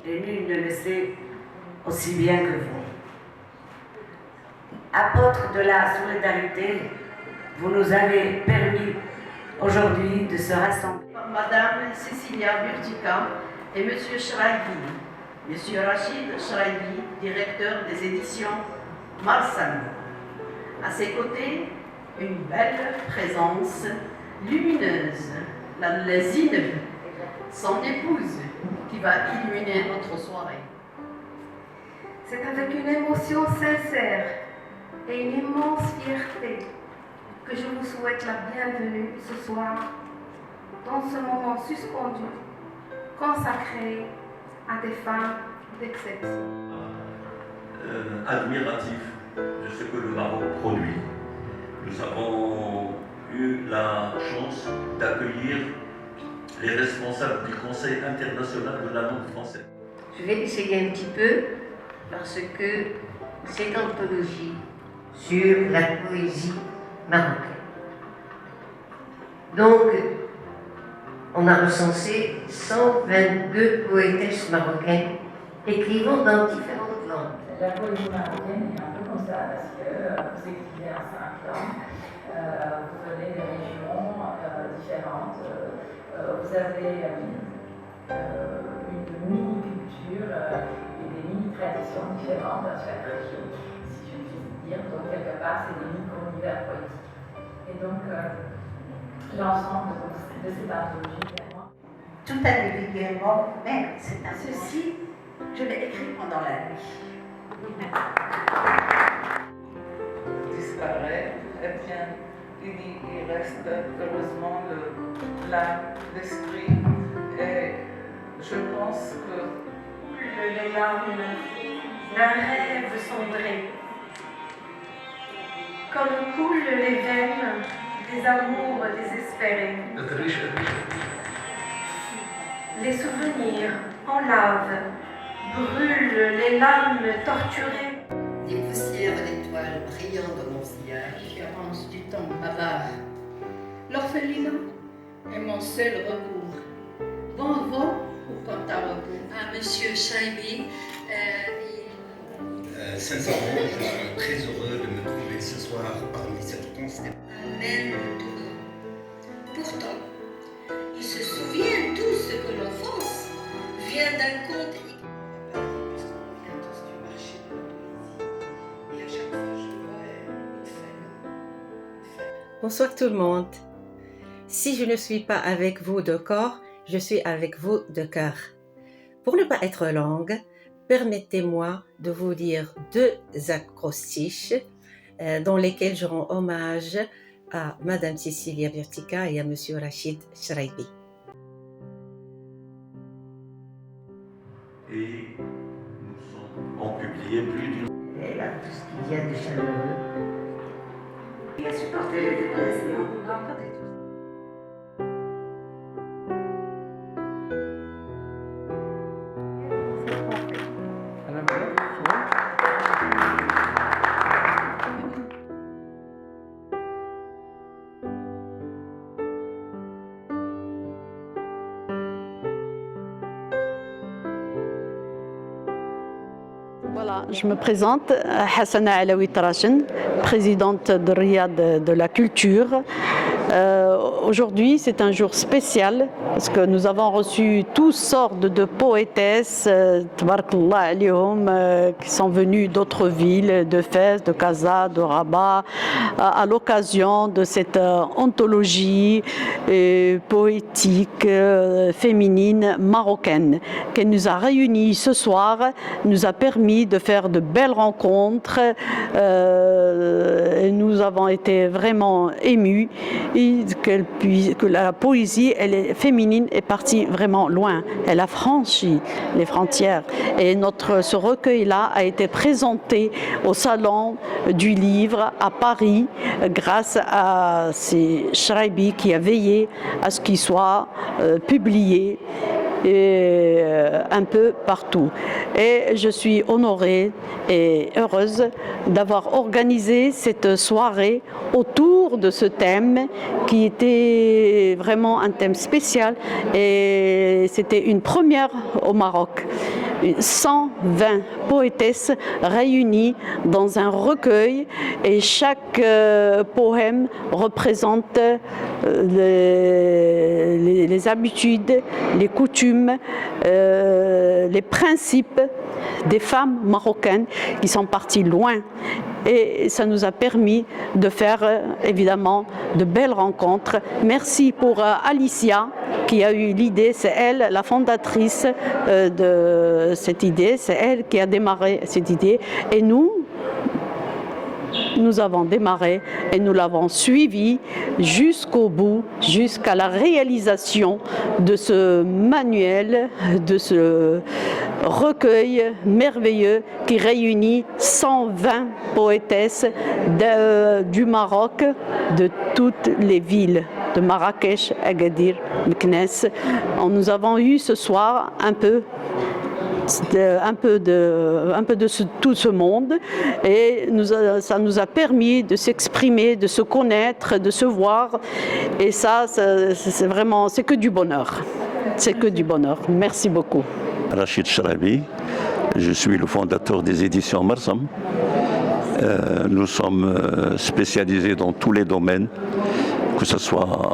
et nul ne le sait aussi bien que vous. Apôtre de la solidarité, vous nous avez permis aujourd'hui de se rassembler. Madame Cécilia Burtica et Monsieur Shraibi, Monsieur Rachid Shraibi, directeur des éditions Marsan. À ses côtés, une belle présence lumineuse, la Zineb, son épouse, qui va illuminer notre soirée. C'est avec une émotion sincère et une immense fierté que je vous souhaite la bienvenue ce soir dans ce moment suspendu, consacré à des femmes d'exception. Admiratif de ce que le Maroc produit. Nous avons eu la chance d'accueillir les responsables du Conseil international de la langue française. Je vais essayer un petit peu parce que cette anthologie sur la poésie marocaine. Donc, on a recensé 122 poétesses marocaines écrivant dans différentes langues. La poésie marocaine est un peu comme ça parce que vous écrivez en 5 langues, vous venez de régions différentes, vous avez une mini-culture et des mini-traditions différentes dans chaque région, si je puis dire. Donc, quelque part, c'est des micro-univers poétiques. Et donc, l'ensemble de cette anthologie, vraiment. Tout a débuté mort, mais ceci, je l'ai écrit pendant la nuit. Disparaît, eh bien, il reste heureusement l'âme, l'esprit, et je pense que Les larmes d'un rêve sombré, comme coulent les veines des amours désespérés. Les souvenirs en lave brûlent les larmes torturées. Des poussières d'étoiles brillant dans mon sillage, différence du temps bavard. L'orphelinat est mon seul recours. Bon vent ou compte à rebours. À Monsieur Shraibi. Sincèrement, je suis très heureux de me trouver ce soir parmi cette constellation. Amen tout. Pourtant, ils se souviennent tous que l'enfance vient d'un conte. Bonsoir tout le monde. Si je ne suis pas avec vous de corps, je suis avec vous de cœur. Pour ne pas être longue, permettez-moi de vous dire 2 acrostiches dans lesquels je rends hommage à Madame Cécilia Burtica et à Monsieur Rachid Shraibi. Et nous avons publié plus d'une... Elle a tout ce qu'il y a de chaleureux. Il a supporté les dépressions. Voilà, je me présente, Hassana Alaoui Tarachen, présidente de Riyad de la culture. Aujourd'hui, c'est un jour spécial parce que nous avons reçu toutes sortes de poétesses, tabarakallah alayhum, qui sont venues d'autres villes, de Fès, de Casa, de Rabat, à l'occasion de cette anthologie poétique féminine marocaine qui nous a réunis ce soir, nous a permis de faire de belles rencontres. Et nous avons été vraiment émus que la poésie féminine est partie vraiment loin. Elle a franchi les frontières. Et ce recueil-là a été présenté au Salon du Livre à Paris grâce à Shraibi qui a veillé à ce qu'il soit publié et un peu partout. Et je suis honorée et heureuse d'avoir organisé cette soirée autour de ce thème qui était vraiment un thème spécial et c'était une première au Maroc. 120 poétesses réunies dans un recueil et chaque poème représente les habitudes, les coutumes, les principes des femmes marocaines qui sont parties loin. Et ça nous a permis de faire évidemment de belles rencontres. Merci pour Alicia qui a eu l'idée, c'est elle la fondatrice de cette idée, c'est elle qui a démarré cette idée. Et nous avons démarré et nous l'avons suivi jusqu'au bout, jusqu'à la réalisation de ce manuel, de ce recueil merveilleux qui réunit 120 poétesses du Maroc, de toutes les villes, de Marrakech, Agadir, Meknès. Nous avons eu ce soir un peu de tout ce monde et ça nous a permis de s'exprimer, de se connaître, de se voir et ça c'est vraiment, c'est que du bonheur. C'est que du bonheur. Merci beaucoup. Rachid Charabi, je suis le fondateur des éditions Marsam. Nous sommes spécialisés dans tous les domaines, que ce soit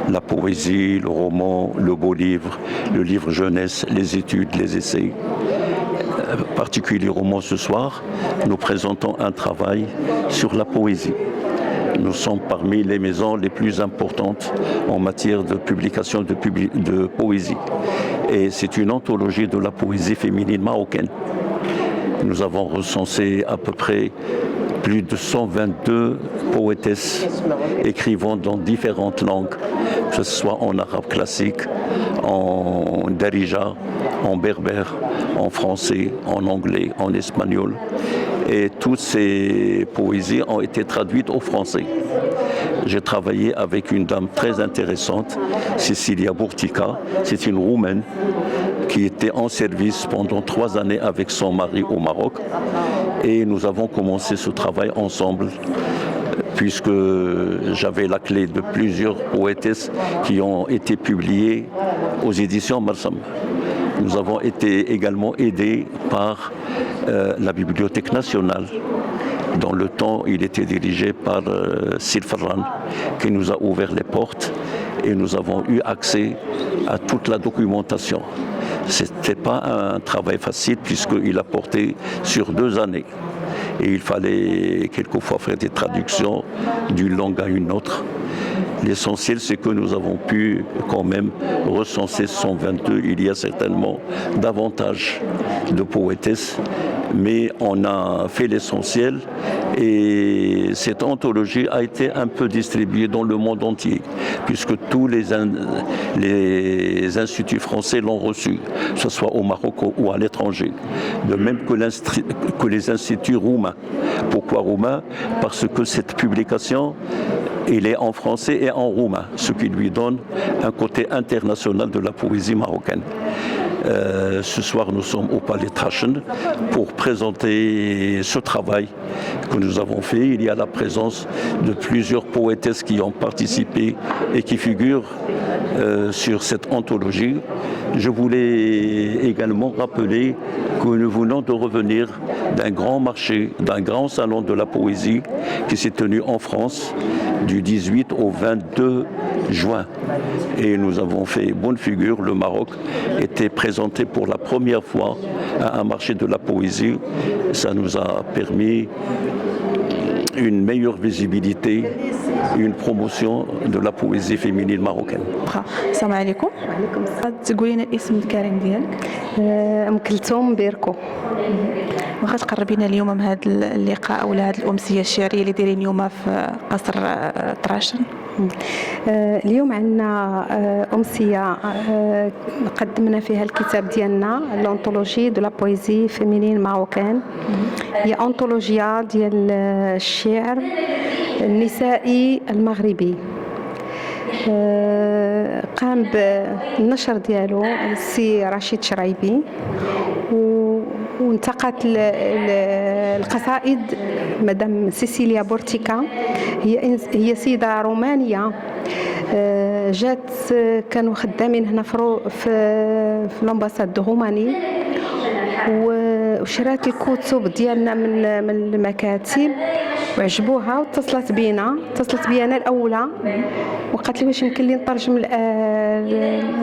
la poésie, le roman, le beau livre, le livre jeunesse, les études, les essais. Particulièrement ce soir, nous présentons un travail sur la poésie. Nous sommes parmi les maisons les plus importantes en matière de publication de poésie. Et c'est une anthologie de la poésie féminine marocaine. Nous avons recensé à peu près plus de 122 poétesses écrivant dans différentes langues, que ce soit en arabe classique, en darija, en berbère, en français, en anglais, en espagnol. Et toutes ces poésies ont été traduites au français. J'ai travaillé avec une dame très intéressante, Cecilia Burtica. C'est une Roumaine qui était en service pendant 3 années avec son mari au Maroc. Et nous avons commencé ce travail ensemble, puisque j'avais la clé de plusieurs poétesses qui ont été publiées aux éditions Marsam. Nous avons été également aidés par la Bibliothèque nationale. Dans le temps, il était dirigé par Sil Ferran, qui nous a ouvert les portes et nous avons eu accès à toute la documentation. Ce n'était pas un travail facile puisqu'il a porté sur 2 années. Et il fallait quelquefois faire des traductions d'une langue à une autre. L'essentiel, c'est que nous avons pu quand même recenser 122. Il y a certainement davantage de poétesses, mais on a fait l'essentiel et cette anthologie a été un peu distribuée dans le monde entier, puisque tous les instituts français l'ont reçue, que ce soit au Maroc ou à l'étranger. De même que les instituts roumains. Pourquoi roumains? Parce que cette publication, elle est en français et en roumain, ce qui lui donne un côté international de la poésie marocaine. Ce soir, nous sommes au Palais Trachen pour présenter ce travail que nous avons fait. Il y a la présence de plusieurs poétesses qui ont participé et qui figurent sur cette anthologie. Je voulais également rappeler que nous venons de revenir d'un grand marché, d'un grand salon de la poésie qui s'est tenu en France du 18 au 22 juin. Et nous avons fait bonne figure. Le Maroc était présenté pour la première fois à un marché de la poésie. Ça nous a permis une meilleure visibilité, une promotion de la poésie féminine marocaine. السلام عليكم. وعليكم السلام. تقولي لنا الاسم الكريم ديالك؟ أم كلثوم بيركو. واخا تقربينا اليوم من هذا اللقاء ولا هذه الأمسية الشعرية اللي دايرين اليوم في قصر طراشن. اليوم عندنا أمسية قدمنا فيها الكتاب ديالنا لونتولوجي دو لا بويزي فيمينين ماروكان. هي أنطولوجيا ديال الشعر النسائي المغربي. قام بالنشر ديالو السي رشيد شرايبي وانتقت القصائد مدام سيسيليا بورتيكا. هي سيدة رومانية جات كانوا خدامين هنا في الامباساد روماني وشرات الكتب ديالنا من المكاتب وعجبوها، واتصلت بينا انا الاولى وقالت لي واش يمكن لي نترجم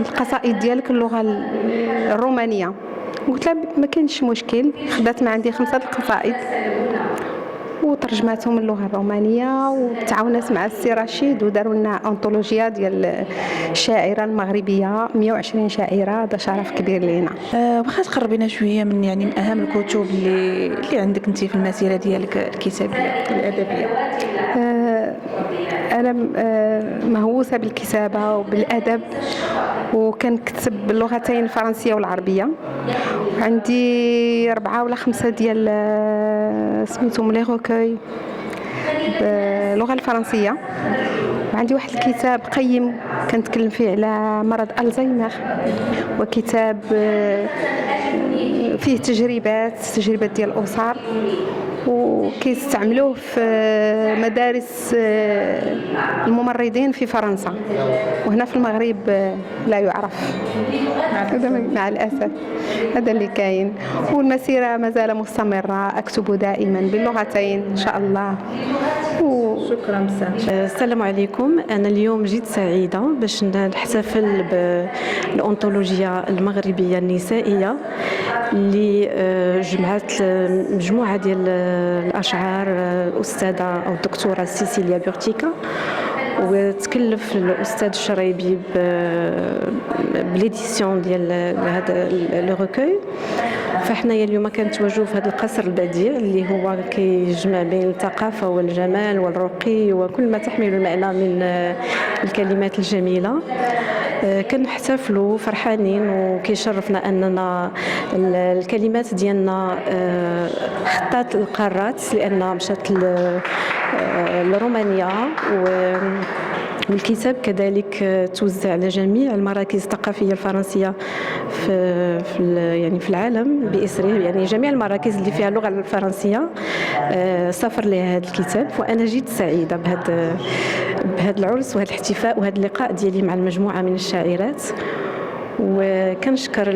القصائد ديالك اللغه الرومانيه. قلت لها ما كاينش مشكل. خدات ما عندي 5 القصائد وترجماتهم اللغه الرومانيه، وتعاونت مع السي رشيد وداروا لنا انطولوجيا ديال الشاعره المغربيه 120 شاعره. هذا شرف كبير لينا. واخا تقربينا شويه من من اهم الكتب اللي عندك انت في المسيره ديالك الكتابيه الادبيه. انا مهووسه بالكتابه وبالادب، وكنكتب باللغتين الفرنسيه والعربيه. عندي 4 ولا 5 ديال سميتهم لي روكوي باللغه الفرنسيه، وعندي واحد الكتاب قيم كنتكلم فيه على مرض الزهايمر، وكتاب فيه تجربات ديال الاسر، وكيستعملوه في مدارس الممرضين في فرنسا، وهنا في المغرب لا يعرف. هذا مع الأسف هذا اللي كاين. والمسيرة مازال مستمرة، أكتب دائما باللغتين إن شاء الله. شكرا بزاف. السلام عليكم. أنا اليوم جيت سعيدة باش نحتفل بالأنطولوجيا المغربية النسائية اللي جمعت مجموعة ديال الأشعار الأستاذة أو الدكتورة سيسيليا بورتيكا، وتكلف الأستاذ الشريبي بليديسيون ديال هذا لو روكوي. فحنايا اليوم كنتواجدوا في هذا القصر البديع اللي هو كيجمع بين الثقافة والجمال والرقي وكل ما تحمل المعنى من الكلمات الجميلة. كنحتفلوا فرحانين، وكيشرفنا اننا الكلمات ديالنا خطات القارات، لان مشات لرومانيا، والكتاب كذلك توزع على جميع المراكز الثقافيه الفرنسيه في العالم باسره. يعني جميع المراكز اللي فيها اللغه الفرنسيه سافر لها هذا الكتاب. وانا جيت سعيده بهذا العرس وهذا الاحتفاء وهذا اللقاء ديالي مع المجموعه من الشاعرات. وكنشكر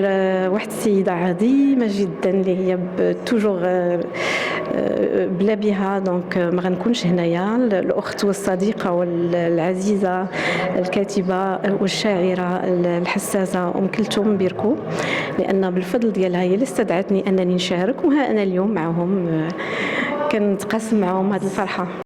واحد السيده عظيمه جدا اللي هي توجور بلا بها دونك ما غنكونش هنايا، الاخت والصديقه والعزيزه الكاتبه والشاعره الحساسه ام كلثوم بيركو، لان بالفضل ديالها هي اللي استدعتني انني نشارك، وها انا اليوم معهم كنتقاسم معهم هذه الفرحه.